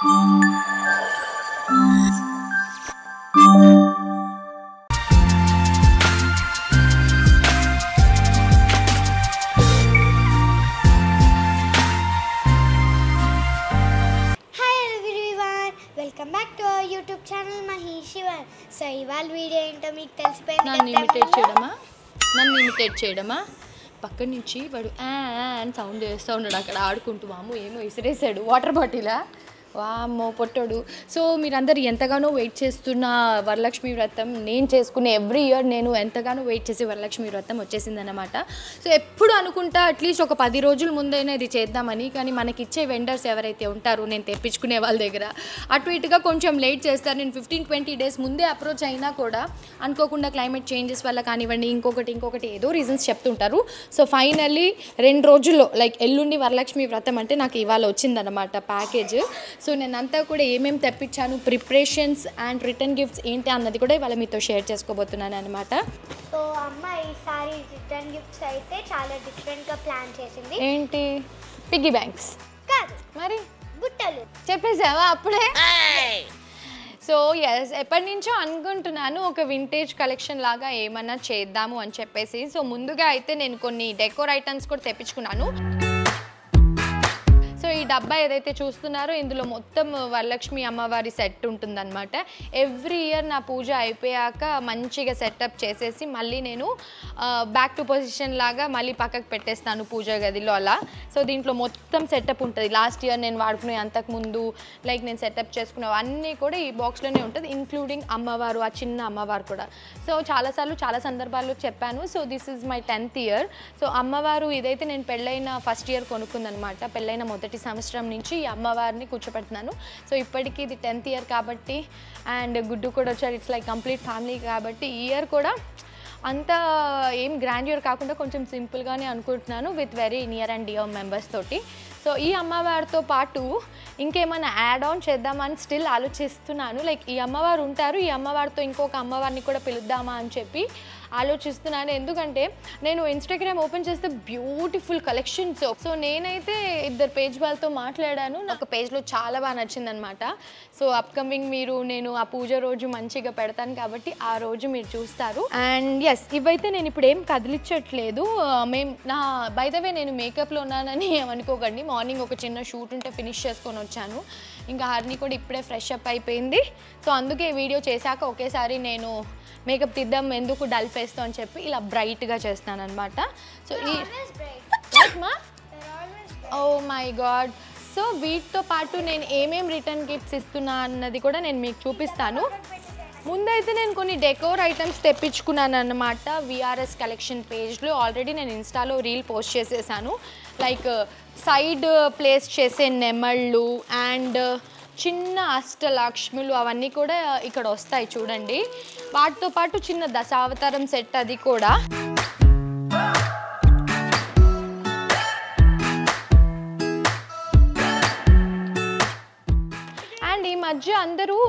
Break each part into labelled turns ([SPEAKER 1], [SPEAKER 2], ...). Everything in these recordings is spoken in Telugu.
[SPEAKER 1] Welcome back to our YouTube channel మహేషివర్. సో ఇవాళ వీడియో ఏంటో మీకు తెలిసిపోయింది.
[SPEAKER 2] నన్ను ఇమిటేట్ చేయడమా పక్క నుంచి వాడు అని సౌండ్ చేస్తూ ఉన్నాడు అక్కడ ఆడుకుంటూ. మాము ఏమో ఇసిరేసాడు వాటర్ బాటిలా, వామ్మో పొట్టాడు. సో మీరందరూ ఎంతగానో వెయిట్ చేస్తున్న వరలక్ష్మి వ్రతం నేను చేసుకునే ఎవ్రీ ఇయర్ నేను ఎంతగానో వెయిట్ చేసి వరలక్ష్మి వ్రతం వచ్చేసిందన్నమాట. సో ఎప్పుడు అనుకుంటా అట్లీస్ట్ ఒక 10 రోజుల ముందైనా ఇది చేద్దామని, కానీ మనకిచ్చే వెండర్స్ ఎవరైతే ఉంటారో నేను తెప్పించుకునే వాళ్ళ దగ్గర అటు ఇటుగా కొంచెం లేట్ చేస్తారు. నేను 15-20 డేస్ ముందే అప్రోచ్ అయినా కూడా అనుకోకుండా క్లైమేట్ చేంజెస్ వల్ల కానివ్వండి ఇంకొకటి ఏదో రీజన్స్ చెప్తుంటారు. సో ఫైనల్లీ 2 రోజుల్లో లైక్ ఎల్లుండి వరలక్ష్మి వ్రతం అంటే నాకు ఇవాళ వచ్చిందన్నమాట ప్యాకేజ్. సో నేనంతా కూడా ఏమేమి తెప్పించాను, ప్రిపరేషన్స్ అండ్ రిటర్న్ గిఫ్ట్స్ ఏంటి అన్నది కూడా ఇవాళ మీతో షేర్ చేసుకోబోతున్నాను అనమాట.
[SPEAKER 1] సో అమ్మ ఈసారి రిటర్న్ గిఫ్ట్స్ అయితే చాలా డిఫరెంట్గా ప్లాన్ చేసింది.
[SPEAKER 2] ఏంటి? పిగ్గీ బ్యాంక్స్
[SPEAKER 1] కాదు,
[SPEAKER 2] మరి
[SPEAKER 1] బుట్టలు.
[SPEAKER 2] చెప్పేసావా అప్పుడే? సో ఎస్, ఎప్పటి నుంచో అనుకుంటున్నాను ఒక వింటేజ్ కలెక్షన్ లాగా ఏమన్నా చేద్దాము అని చెప్పేసి. సో ముందుగా అయితే నేను కొన్ని డెకోర్ ఐటమ్స్ కూడా తెప్పించుకున్నాను. సో ఈ డబ్బా ఏదైతే చూస్తున్నారో ఇందులో మొత్తం వరలక్ష్మి అమ్మవారి సెట్ ఉంటుందన్నమాట. ఎవ్రీ ఇయర్ నా పూజ అయిపోయాక మంచిగా సెటప్ చేసేసి మళ్ళీ నేను బ్యాక్ టు పొజిషన్ లాగా మళ్ళీ పక్కకు పెట్టేస్తాను పూజ గదిలో అలా. సో దీంట్లో మొత్తం సెటప్ ఉంటుంది. లాస్ట్ ఇయర్ నేను వాడుకునే అంతకుముందు లైక్ నేను సెటప్ చేసుకునేవన్నీ కూడా ఈ బాక్స్లోనే ఉంటుంది, ఇంక్లూడింగ్ అమ్మవారు, ఆ చిన్న అమ్మవారు కూడా. సో చాలాసార్లు చాలా సందర్భాల్లో చెప్పాను. So this is my 10th year. So అమ్మవారు ఇదైతే నేను పెళ్ళైన ఫస్ట్ ఇయర్ కొనుక్కుందనమాట. పెళ్ళైన మొదటి సంవత్సరం నుంచి ఈ అమ్మవారిని కూర్చోపెడుతున్నాను. సో ఇప్పటికీ ఇది 10th ఇయర్ కాబట్టి, అండ్ గుడ్డు కూడా వచ్చారు. ఇట్స్ లైక్ కంప్లీట్ ఫ్యామిలీ కాబట్టి ఈ ఇయర్ కూడా అంత ఏం గ్రాండ్యూర్ కాకుండా కొంచెం సింపుల్గానే అనుకుంటున్నాను with very near and dear members తోటి. సో ఈ అమ్మవారితో పాటు ఇంకేమైనా యాడ్ ఆన్ చేద్దామని స్టిల్ ఆలోచిస్తున్నాను. లైక్ ఈ అమ్మవారు ఉంటారు, ఈ అమ్మవారితో ఇంకొక అమ్మవారిని కూడా పిలుద్దామా అని చెప్పి ఆలోచిస్తున్నాను. ఎందుకంటే నేను ఇన్స్టాగ్రామ్ ఓపెన్ చేస్తే బ్యూటిఫుల్ కలెక్షన్స్. సో నేనైతే 2 పేజ్ వాళ్ళతో మాట్లాడాను. ఒక పేజ్లో చాలా బాగా నచ్చిందనమాట. సో అప్కమింగ్ నేను ఆ పూజ రోజు మంచిగా పెడతాను కాబట్టి ఆ రోజు మీరు చూస్తారు. అండ్ ఎస్, ఇవైతే నేను ఇప్పుడు ఏం కదిలించట్లేదు. బై ద వే నేను మేకప్లో ఉన్నానని అనుకోకండి. మార్నింగ్ ఒక చిన్న షూట్ ఉంటే ఫినిష్ చేసుకొని వచ్చాను. ఇంకా హర్ని కూడా ఇప్పుడే ఫ్రెష్ అప్ అయిపోయింది. సో అందుకే వీడియో చేశాక ఒకేసారి నేను మేకప్ తీద్దాం ఎందుకు డల్ ఫేస్తో అని చెప్పి ఇలా బ్రైట్గా చేస్తాను అనమాట. So oh my god. So వీటితో పాటు నేను ఏమేమి రిటర్న్ గిఫ్ట్స్ ఇస్తున్నా అన్నది కూడా నేను మీకు చూపిస్తాను. ముందైతే నేను కొన్ని డెకోర్ ఐటమ్స్ తెప్పించుకున్నాను అన్నమాట. విఆర్ఎస్ కలెక్షన్ పేజ్లో ఆల్రెడీ నేను ఇన్స్టాలో రీల్ పోస్ట్ చేసేసాను. లైక్ సైడ్ ప్లేస్ చేసే నెమళ్ళు అండ్ చిన్న అష్టలక్ష్ములు అవన్నీ కూడా ఇక్కడ వస్తాయి చూడండి. వాటితో పాటు చిన్న దశావతారం సెట్ అది కూడా. అండ్ ఈ మధ్య అందరూ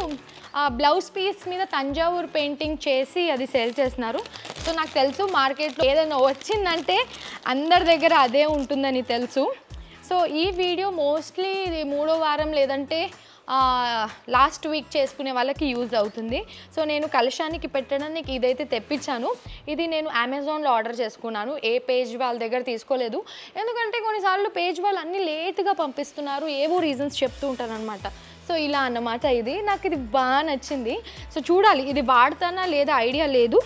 [SPEAKER 2] బ్లౌజ్ పీస్ మీద తంజావూరు పెయింటింగ్ చేసి అది సేల్ చేస్తున్నారు. సో నాకు తెలుసు మార్కెట్లో ఏదైనా వచ్చిందంటే అందరి దగ్గర అదే ఉంటుందని తెలుసు. సో ఈ వీడియో మోస్ట్లీ ఇది 3వ వారం లేదంటే లాస్ట్ వీక్ చేసుకునే వాళ్ళకి యూజ్ అవుతుంది. సో నేను కలశానికి పెట్టడానికి ఇదైతే తెప్పించాను. ఇది నేను అమెజాన్లో ఆర్డర్ చేసుకున్నాను. ఏ పేజ్ వాళ్ళ దగ్గర తీసుకోలేదు. ఎందుకంటే కొన్నిసార్లు పేజ్ వాళ్ళు అన్నీ లేట్గా పంపిస్తున్నారు, ఏవో రీజన్స్ చెప్తూ ఉంటారు అనమాట. సో ఇలా అన్నమాట. ఇది నాకు ఇది బాగా నచ్చింది. సో చూడాలి ఇది వాడతానా లేదా ఐడియా లేదు,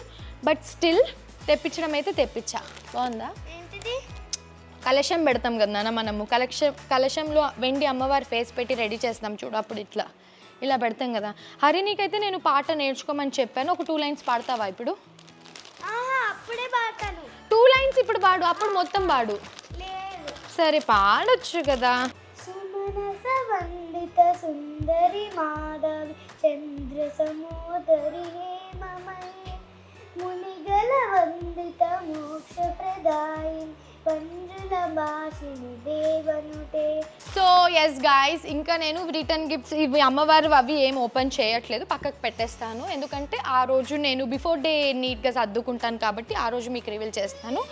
[SPEAKER 2] బట్ స్టిల్ తెప్పించడం అయితే తెప్పించా. బాగుందా? కలశం పెడతాం కదా మనము, కలశంలో వెండి అమ్మవారి ఫేస్ పెట్టి రెడీ చేస్తాం చూడు, అప్పుడు ఇలా పెడతాం కదా. హరి నీకైతే నేను పాట నేర్చుకోమని చెప్పాను. ఒక 2 లైన్స్ పాడతావా ఇప్పుడు?
[SPEAKER 1] అప్పుడే పాడతాను.
[SPEAKER 2] 2 లైన్స్ ఇప్పుడు పాడు, అప్పుడు మొత్తం పాడు. సరే పాడొచ్చు కదా.
[SPEAKER 1] సుమనస వందిత సుందరి మాధవి చంద్ర సమోదరి హేమమయే మునిగల వందిత మోక్ష ప్రదాయిని పంజుల భాషిని దేవనుటే.
[SPEAKER 2] సో ఎస్ గాయ్స్, ఇంకా నేను రిటర్న్ గిఫ్ట్స్ ఇవి అమ్మవారు అవి ఏం ఓపెన్ చేయట్లేదు, పక్కకు పెట్టేస్తాను. ఎందుకంటే ఆ రోజు నేను బిఫోర్ డే నీట్గా సర్దుకుంటాను కాబట్టి ఆ రోజు మీకు రివీల్ చేస్తాను.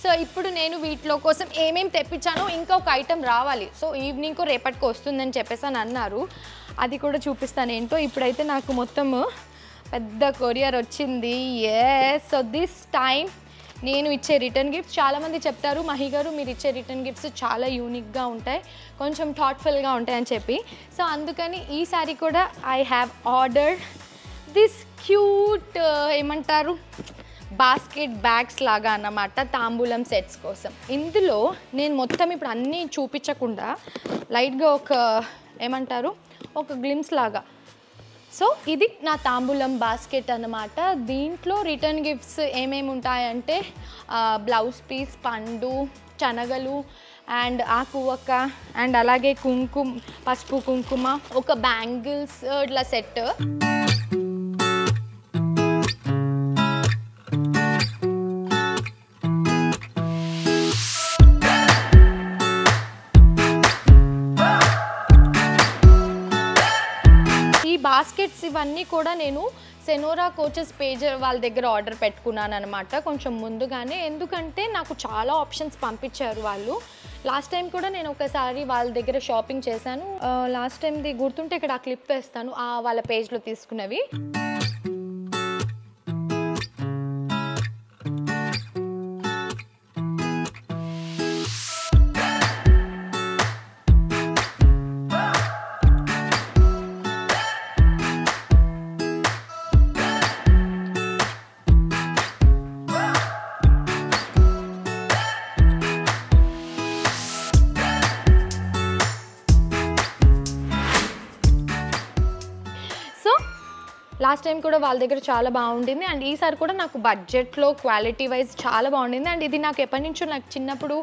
[SPEAKER 2] సో ఇప్పుడు నేను వీటిలో కోసం ఏమేమి తెప్పించానో ఇంకొక ఐటెం రావాలి. సో ఈవినింగ్కు రేపటికి వస్తుందని చెప్పేసి అని అన్నారు. అది కూడా చూపిస్తాను ఏంటో. ఇప్పుడైతే నాకు మొత్తం పెద్ద కొరియర్ వచ్చింది. సో దిస్ టైం నేను ఇచ్చే రిటర్న్ గిఫ్ట్స్ చాలామంది చెప్తారు, మహి గారు మీరు ఇచ్చే రిటర్న్ గిఫ్ట్స్ చాలా యూనిక్గా ఉంటాయి, కొంచెం థాట్ఫుల్గా ఉంటాయి అని చెప్పి. సో అందుకని ఈసారి కూడా I have ordered this cute ఏమంటారు బాస్కెట్ బ్యాగ్స్ లాగా అన్నమాట, తాంబూలం సెట్స్ కోసం. ఇందులో నేను మొత్తం ఇప్పుడు అన్నీ చూపించకుండా లైట్గా ఒక ఏమంటారు ఒక గ్లిమ్స్ లాగా. సో ఇది నా తాంబూలం బాస్కెట్ అన్నమాట. దీంట్లో రిటర్న్ గిఫ్ట్స్ ఏమేమి ఉంటాయంటే బ్లౌజ్ పీస్, పండు, శనగలు అండ్ ఆకువక్క అండ్ అలాగే పసుపు కుంకుమ, ఒక బ్యాంగిల్స్ ఇట్లా సెట్. బాస్కెట్స్ ఇవన్నీ కూడా నేను సెనోరా కోచెస్ పేజ్ వాళ్ళ దగ్గర ఆర్డర్ పెట్టుకున్నాను అనమాట కొంచెం ముందుగానే. ఎందుకంటే నాకు చాలా ఆప్షన్స్ పంపించారు వాళ్ళు. లాస్ట్ టైం కూడా నేను ఒకసారి వాళ్ళ దగ్గర షాపింగ్ చేశాను. లాస్ట్ టైంది గుర్తుంటే ఇక్కడ ఆ క్లిప్ వేస్తాను, వాళ్ళ పేజ్లో తీసుకున్నవి. లాస్ట్ టైం కూడా వాళ్ళ దగ్గర చాలా బాగుండింది అండ్ ఈసారి కూడా నాకు బడ్జెట్లో క్వాలిటీ వైజ్ చాలా బాగుండింది. అండ్ ఇది నాకు ఎప్పటి నుంచో, నాకు చిన్నప్పుడు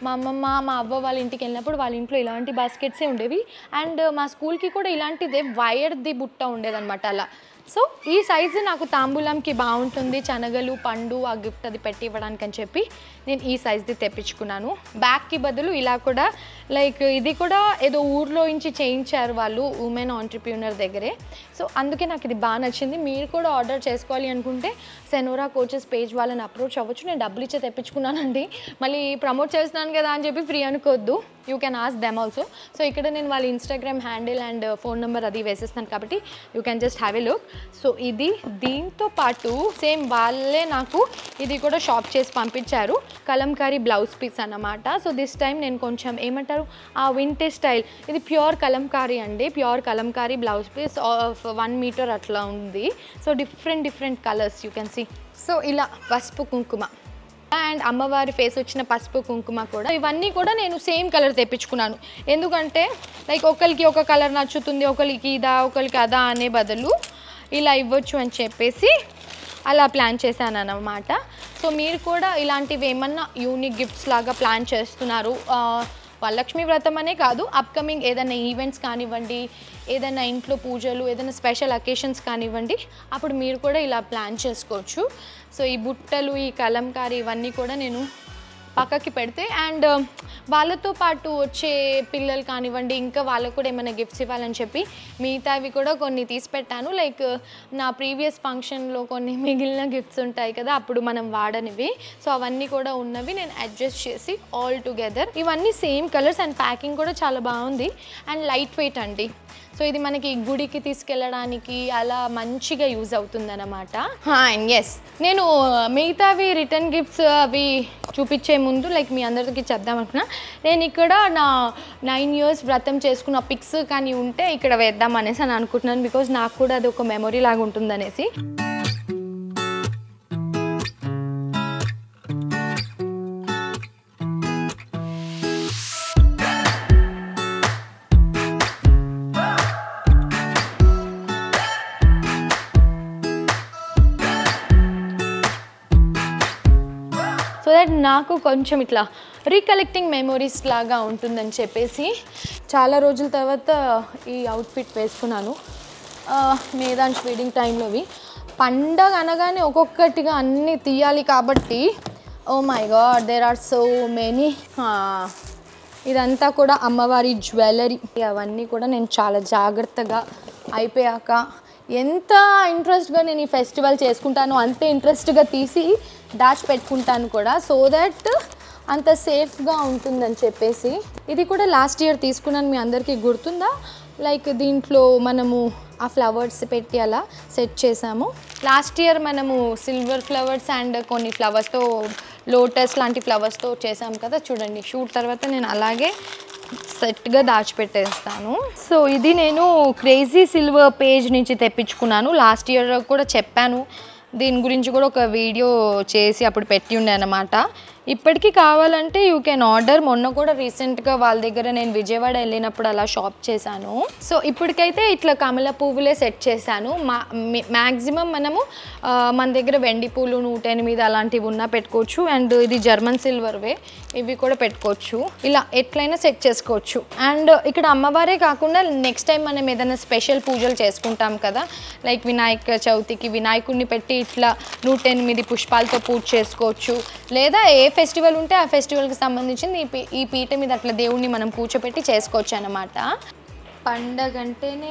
[SPEAKER 2] మా అమ్మమ్మ మా అవ్వ వాళ్ళ ఇంటికి వెళ్ళినప్పుడు వాళ్ళ ఇంట్లో ఇలాంటి బాస్కెట్సే ఉండేవి. అండ్ మా స్కూల్కి కూడా ఇలాంటిదే వైర్ది బుట్ట ఉండేదన్నమాట అలా. సో ఈ సైజు నాకు తాంబూలంకి బాగుంటుంది, శనగలు పండు ఆ గిఫ్ట్ అది పెట్టి ఇవ్వడానికి అని చెప్పి నేను ఈ సైజ్ది తెప్పించుకున్నాను. బ్యాగ్కి బదులు ఇలా కూడా లైక్ ఇది కూడా ఏదో ఊర్లో నుంచి చేయించారు వాళ్ళు ఉమెన్ ఆంటర్ప్రీనర్ దగ్గరే. సో అందుకే నాకు ఇది బాగా నచ్చింది. మీరు కూడా ఆర్డర్ చేసుకోవాలి అనుకుంటే సెనోరా కోచెస్ పేజ్ వాళ్ళని అప్రోచ్ అవ్వచ్చు. నేను డబ్బులు ఇచ్చే తెప్పించుకున్నానండి, మళ్ళీ ప్రమోట్ చేస్తున్నాను కదా అని చెప్పి ఫ్రీ అనుకోవద్దు, you can ask them also. So ఇక్కడ నేను వాళ్ళ Instagram handle and phone number అది వేసేస్తాను కాబట్టి you can just have a look. So ఇది దీంతో పాటు సేమ్ వాళ్ళే నాకు ఇది కూడా షాప్ చేసి పంపించారు, కలంకారీ బ్లౌజ్ పీస్ అన్నమాట. సో దిస్ టైం నేను కొంచెం ఏమంటారు ఆ వింటేజ్ స్టైల్, ఇది ప్యూర్ కలంకారీ అండి, pure Kalamkari blouse piece of 1 metre అట్లా ఉంది. So different colours you can see. So ఇలా పసుపు కుంకుమ అండ్ అమ్మవారి ఫేస్ వచ్చిన పసుపు కుంకుమ కూడా, ఇవన్నీ కూడా నేను సేమ్ కలర్ తెప్పించుకున్నాను. ఎందుకంటే లైక్ ఒకరికి ఒక కలర్ నచ్చుతుంది, ఒకరికి ఇదా ఒకరికి అదా అనే బదులు ఇలా ఇవ్వచ్చు అని చెప్పేసి అలా ప్లాన్ చేశాను అన్నమాట. సో మీరు కూడా ఇలాంటివి ఏమన్నా యూనిక్ గిఫ్ట్స్ లాగా ప్లాన్ చేస్తున్నారు, వరలక్ష్మి వ్రతం అనే కాదు, అప్కమింగ్ ఏదైనా ఈవెంట్స్ కానివ్వండి, ఏదైనా ఇంట్లో పూజలు, ఏదైనా స్పెషల్ అకేషన్స్ కానివ్వండి, అప్పుడు మీరు కూడా ఇలా ప్లాన్ చేసుకోవచ్చు. సో ఈ బుట్టలు, ఈ కలంకారీ ఇవన్నీ కూడా నేను పక్కకి పెడితే అండ్ వాళ్ళతో పాటు వచ్చే పిల్లలు కానివ్వండి ఇంకా వాళ్ళకు కూడా ఏమైనా గిఫ్ట్స్ ఇవ్వాలని చెప్పి మిగతావి కూడా కొన్ని తీసి పెట్టాను. లైక్ నా ప్రీవియస్ ఫంక్షన్లో కొన్ని మిగిలిన గిఫ్ట్స్ ఉంటాయి కదా అప్పుడు మనం వాడనివి, సో అవన్నీ కూడా ఉన్నవి నేను అడ్జస్ట్ చేసి ఆల్ టుగెదర్. ఇవన్నీ సేమ్ కలర్స్ అండ్ ప్యాకింగ్ కూడా చాలా బాగుంది అండ్ లైట్ వెయిట్ అండి. సో ఇది మనకి గుడికి తీసుకెళ్ళడానికి అలా మంచిగా యూజ్ అవుతుంది అన్నమాట. అండ్ ఎస్, నేను మిగతావి రిటర్న్ గిఫ్ట్స్ అవి చూపించే ముందు లైక్ మీ అందరికీ చెప్దామనుకున్నా, నేను ఇక్కడ నా 9 years వ్రతం చేసుకున్న పిక్స్ కానీ ఉంటే ఇక్కడ వేద్దాం అనేసి అని అనుకుంటున్నాను. బికాజ్ నాకు కూడా అది ఒక మెమొరీ లాగా ఉంటుందనేసి. సో దట్ నాకు కొంచెం ఇట్లా రీకలెక్టింగ్ మెమొరీస్ లాగా ఉంటుందని చెప్పేసి చాలా రోజుల తర్వాత ఈ అవుట్ఫిట్ వేసుకున్నాను. మేధాంశ్ వెడ్డింగ్ టైంలోవి పండగ అనగానే ఒక్కొక్కటిగా అన్నీ తీయాలి కాబట్టి oh my god there are so many. ఇదంతా కూడా అమ్మవారి జ్యువెలరీ, అవన్నీ కూడా నేను చాలా జాగ్రత్తగా అయిపోయాక ఎంత ఇంట్రెస్ట్గా నేను ఈ ఫెస్టివల్ చేసుకుంటానో అంతే ఇంట్రెస్ట్గా తీసి దాచి పెట్టుకుంటాను కూడా, సో దట్ అంత సేఫ్గా ఉంటుందని చెప్పేసి. ఇది కూడా లాస్ట్ ఇయర్ తీసుకున్నాను, మీ అందరికీ గుర్తుందా? లైక్ దీంట్లో మనము ఆ ఫ్లవర్స్ పెట్టి అలా సెట్ చేసాము. లాస్ట్ ఇయర్ మనము సిల్వర్ ఫ్లవర్స్ అండ్ కొన్ని ఫ్లవర్స్తో, లోటస్ లాంటి ఫ్లవర్స్తో చేసాము కదా, చూడండి. షూట్ తర్వాత నేను అలాగే సెట్గా దాచిపెట్టేస్తాను. సో ఇది నేను క్రేజీ సిల్వర్ పేజ్ నుంచి తెప్పించుకున్నాను. లాస్ట్ ఇయర్ కూడా చెప్పాను, దీని గురించి కూడా ఒక వీడియో చేసి అప్పుడు పెట్టి ఉండే అనమాట. ఇప్పటికీ కావాలంటే యూ కెన్ ఆర్డర్. మొన్న కూడా రీసెంట్గా వాళ్ళ దగ్గర నేను విజయవాడ వెళ్ళినప్పుడు అలా షాప్ చేశాను. సో ఇప్పటికైతే ఇట్లా కమల పువ్వులే సెట్ చేశాను. మ్యాక్సిమం మనము మన దగ్గర వెండి పూలు 108 అలాంటివి ఉన్నా పెట్టుకోవచ్చు. అండ్ ఇది జర్మన్ సిల్వర్వే, ఇవి కూడా పెట్టుకోవచ్చు. ఇలా ఎట్లయినా సెట్ చేసుకోవచ్చు. అండ్ ఇక్కడ అమ్మవారే కాకుండా నెక్స్ట్ టైం మనం ఏదైనా స్పెషల్ పూజలు చేసుకుంటాం కదా, లైక్ వినాయక చవితికి వినాయకుడిని పెట్టి ఇట్లా 108 పుష్పాలతో పూజ చేసుకోవచ్చు. లేదా ఏ ఫెస్టివల్ ఉంటే ఆ ఫెస్టివల్కి సంబంధించింది ఈ పీట మీద అట్లా దేవుణ్ణి మనం కూర్చోపెట్టి చేసుకోవచ్చు అన్నమాట. పండగ అంటేనే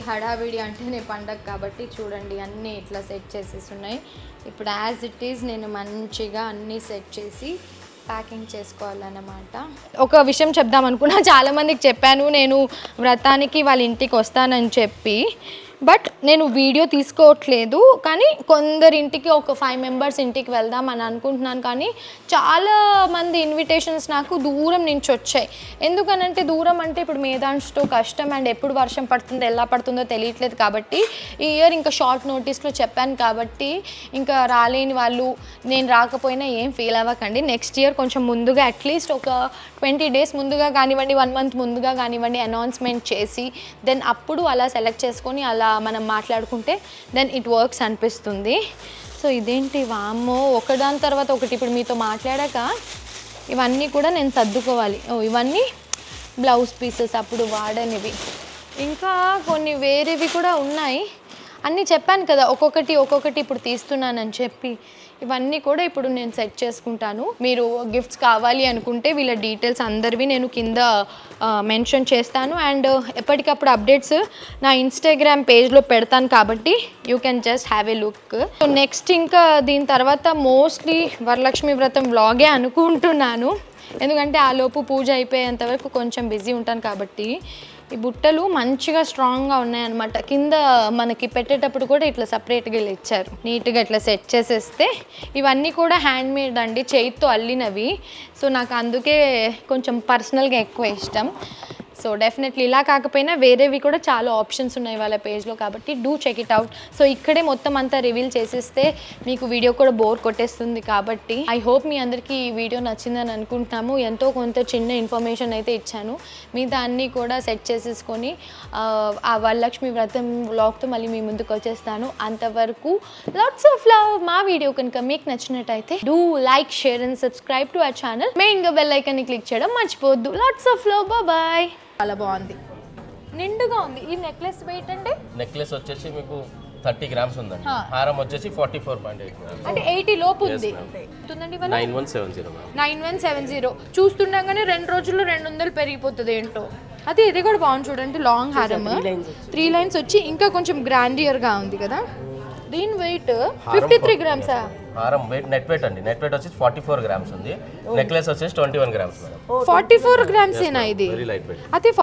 [SPEAKER 2] హడావిడి అంటేనే పండగ కాబట్టి చూడండి అన్నీ ఇట్లా సెట్ చేసేసి ఉన్నాయి. ఇప్పుడు యాజ్ ఇట్ ఈజ్ నేను మంచిగా అన్నీ సెట్ చేసి ప్యాకింగ్ చేసుకోవాలన్నమాట. ఒక విషయం చెప్దాం అనుకున్నా, చాలామందికి చెప్పాను నేను వ్రతానికి వాళ్ళ ఇంటికి వస్తానని చెప్పి, బట్ నేను వీడియో తీసుకోవట్లేదు. కానీ కొందరి ఇంటికి ఒక 5 మెంబర్స్ ఇంటికి వెళ్దాం అని అనుకుంటున్నాను. కానీ చాలామంది ఇన్విటేషన్స్ నాకు దూరం నుంచి వచ్చాయి. ఎందుకనంటే దూరం అంటే ఇప్పుడు మేధాంష్తో కష్టం అండ్ ఎప్పుడు వర్షం పడుతుందో ఎలా పడుతుందో తెలియట్లేదు. కాబట్టి ఈ ఇయర్ ఇంకా షార్ట్ నోటీస్లో చెప్పాను కాబట్టి ఇంకా రాలేని వాళ్ళు నేను రాకపోయినా ఏం ఫీల్ అవ్వకండి. నెక్స్ట్ ఇయర్ కొంచెం ముందుగా అట్లీస్ట్ ఒక 20 డేస్ ముందుగా కానివ్వండి, 1 మంత్ ముందుగా కానివ్వండి అనౌన్స్మెంట్ చేసి దెన్ అప్పుడు అలా సెలెక్ట్ చేసుకొని అలా మనం మాట్లాడుకుంటే దెన్ ఇట్ వర్క్స్ అనిపిస్తుంది. సో ఇదేంటి వామ్మో, ఒకదాని తర్వాత ఒకటి ఇప్పుడు మీతో మాట్లాడాక ఇవన్నీ కూడా నేను సర్దుకోవాలి. ఇవన్నీ బ్లౌజ్ పీసెస్ అప్పుడు వాడనివి, ఇంకా కొన్ని వేరేవి కూడా ఉన్నాయి. అన్నీ చెప్పాను కదా ఒక్కొక్కటి ఇప్పుడు తీస్తున్నానని చెప్పి. ఇవన్నీ కూడా ఇప్పుడు నేను సెట్ చేసుకుంటాను. మీరు గిఫ్ట్స్ కావాలి అనుకుంటే వీళ్ళ డీటెయిల్స్ అందరివి నేను కింద మెన్షన్ చేస్తాను. అండ్ ఎప్పటికప్పుడు అప్డేట్స్ నా ఇన్స్టాగ్రామ్ పేజ్లో పెడతాను కాబట్టి you can just have a look. So next ఇంకా దీని తర్వాత మోస్ట్లీ వరలక్ష్మి వ్రతం వ్లాగే అనుకుంటున్నాను. ఎందుకంటే ఆ లోపు పూజ అయిపోయేంత వరకు కొంచెం బిజీ ఉంటాను కాబట్టి. ఈ బుట్టలు మంచిగా స్ట్రాంగ్గా ఉన్నాయన్నమాట. కింద మనకి పెట్టేటప్పుడు కూడా ఇట్లా సపరేట్గా ఇలా ఇచ్చారు. నీట్గా ఇట్లా సెట్ చేసేస్తే ఇవన్నీ కూడా హ్యాండ్ మేడ్ అండి, చేతితో అల్లినవి. సో నాకు అందుకే కొంచెం పర్సనల్గా ఎక్కువ ఇష్టం. సో డెఫినెట్లీ ఇలా కాకపోయినా వేరేవి కూడా చాలా ఆప్షన్స్ ఉన్నాయి వాళ్ళ పేజ్లో కాబట్టి do check it out. So ఇక్కడే మొత్తం అంతా రివీల్ చేసేస్తే మీకు వీడియో కూడా బోర్ కొట్టేస్తుంది కాబట్టి ఐ హోప్ మీ అందరికీ ఈ వీడియో నచ్చిందని అనుకుంటున్నాము. ఎంతో కొంత చిన్న ఇన్ఫర్మేషన్ అయితే ఇచ్చాను. మిగతా అన్నీ కూడా సెట్ చేసేసుకొని ఆ వరలక్ష్మి వ్రతం వ్లాగ్తో మళ్ళీ మీ ముందుకు వచ్చేస్తాను. అంతవరకు లాట్స్ ఆఫ్ లవ్. మా వీడియో కనుక మీకు నచ్చినట్టయితే do like, share and subscribe to our channel. మెయిన్గా బెల్ ఐకాన్ని క్లిక్ చేయడం మర్చిపోవద్దు. Lots of love, bye. చాలా బాగుంది, నిండుగా ఉంది. ఈ నెక్లెస్ వెయిట్ అంటే నెక్లెస్ వచ్చేసి మీకు 30 గ్రామ్స్ ఉందండి. హారం వచ్చేసి 44.8 గ్రామ్స్ అంటే 80 లోపు ఉంది. 9170 చూస్తుండగానే 2 రోజుల్లో 200 పెరిగిపోతుంది ఏంటో. అది ఇది కూడా బాగుంది చూడండి, లాంగ్ హారం 3 లైన్స్ వచ్చి ఇంకా కొంచెం గ్రాండియర్గా ఉంది కదా. దీని వెయిట్ 53 గ్రామ్స్. హారం వెయిట్ నెట్ వెయిట్ అండి, నెట్ వెయిట్ వచ్చి 44 గ్రామ్స్ ఉంది. నెక్లెస్ వచ్చేసి 21 గ్రామ్స్. 44 గ్రామ్స్ ఏనా ఇది? Very light weight. అయితే